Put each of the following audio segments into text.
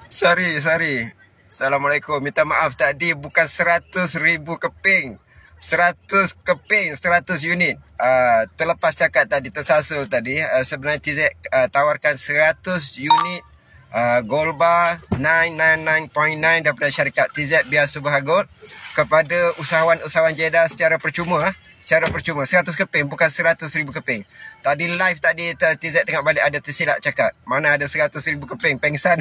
Sorry. Assalamualaikum. Minta maaf tadi bukan 100,000 keping. 100 keping, 100 unit. Terlepas cakap tadi, tersasul tadi. Sebenarnya TZ tawarkan 100 unit Gold Bar 999.9 daripada syarikat TZ Biasa Berhagul kepada usahawan-usahawan Jeddah secara percuma. Secara percuma 100 keping, bukan 100,000 keping. Tadi live tadi TZ tengok balik ada tersilap cakap. Mana ada 100,000 keping, pengsan.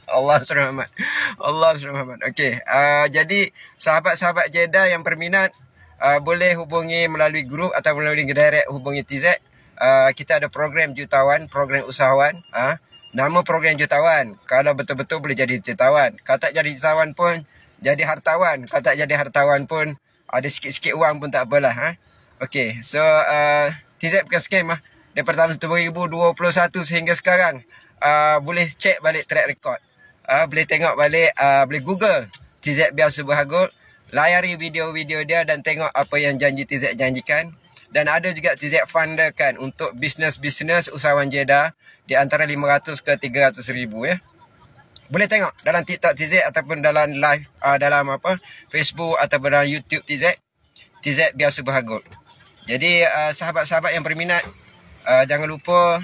Allah SWT. Allah SWT. Okey, jadi sahabat-sahabat Jeddah yang berminat boleh hubungi melalui grup atau melalui direct hubungi TZ. Kita ada program jutawan, program usahawan. Nama program jutawan. Kalau betul-betul boleh jadi jutawan. Kalau tak jadi jutawan pun jadi hartawan. Kalau tak jadi hartawan pun ada sikit-sikit wang pun tak apalah. Okey, so TZ bukan scam lah. Daripada tahun 2021 sehingga sekarang boleh cek balik track record. Boleh tengok balik, boleh Google TZ Biasa Berhagul, layari video-video dia dan tengok apa yang janji TZ janjikan. Dan ada juga TZ funderkan untuk bisnes-bisnes usahawan Jeddah di antara 500 ke 300 ribu ya. Boleh tengok dalam TikTok TZ ataupun dalam live dalam Facebook ataupun dalam YouTube TZ Biasa Berhagul. Jadi sahabat-sahabat yang berminat jangan lupa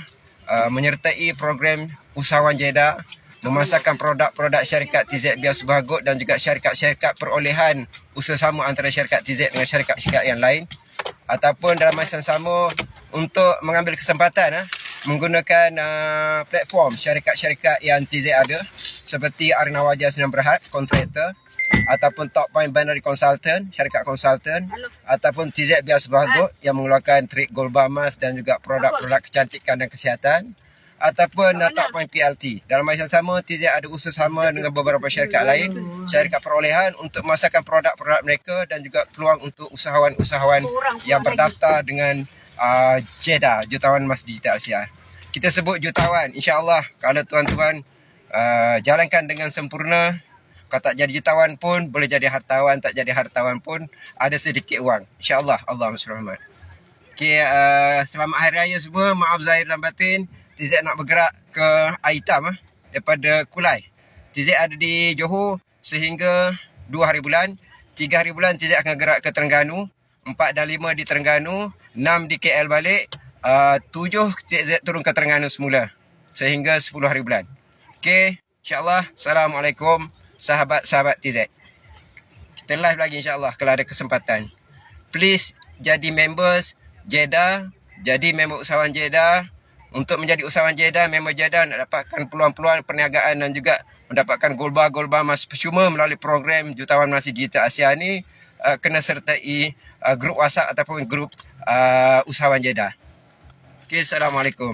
menyertai program usahawan Jeddah, memasarkan produk-produk syarikat TZ Biasa Berhagul dan juga syarikat-syarikat perolehan usaha sama antara syarikat TZ dengan syarikat-syarikat yang lain, ataupun dalam masa yang sama untuk mengambil kesempatan menggunakan platform syarikat-syarikat yang TZ ada seperti Arna Wajah Senang Berhad, kontraktor, ataupun Top Point Binary Consultant, syarikat konsultan, ataupun TZ Biasa Berhagul yang mengeluarkan trik Gold Bar Mask dan juga produk-produk kecantikan dan kesihatan, ataupun Top Point PLT. Dalam masa yang sama, TZ ada usaha sama dengan beberapa syarikat lain, syarikat perolehan untuk memasarkan produk-produk mereka dan juga peluang untuk usahawan-usahawan yang berdaftar dengan Jeddah, Jutawan Emas Digital Asia. Kita sebut jutawan, insya-Allah kalau tuan-tuan jalankan dengan sempurna. Kalau tak jadi jutawan pun boleh jadi hartawan, tak jadi hartawan pun ada sedikit wang. InsyaAllah, Allahumma salli ala Muhammad. Okey, selamat Hari Raya semua. Maaf zahir dan batin. TZ nak bergerak ke Aitam daripada Kulai. TZ ada di Johor sehingga 2 hari bulan. 3 hari bulan TZ akan gerak ke Terengganu. 4 dan 5 di Terengganu. 6 di KL balik. 7 TZ turun ke Terengganu semula. Sehingga 10 hari bulan. Okey, insyaAllah. Assalamualaikum sahabat-sahabat TZ. Kita live lagi insyaAllah kalau ada kesempatan. Please jadi members Jeddah. Jadi member usahawan Jeddah. Untuk menjadi usahawan Jeddah, member Jeddah nak dapatkan peluang-peluang perniagaan dan juga mendapatkan gold bar mas percuma melalui program Jutawan Emas Digital Asia ni, kena sertai grup WhatsApp ataupun grup usahawan Jeddah. Okay, Assalamualaikum.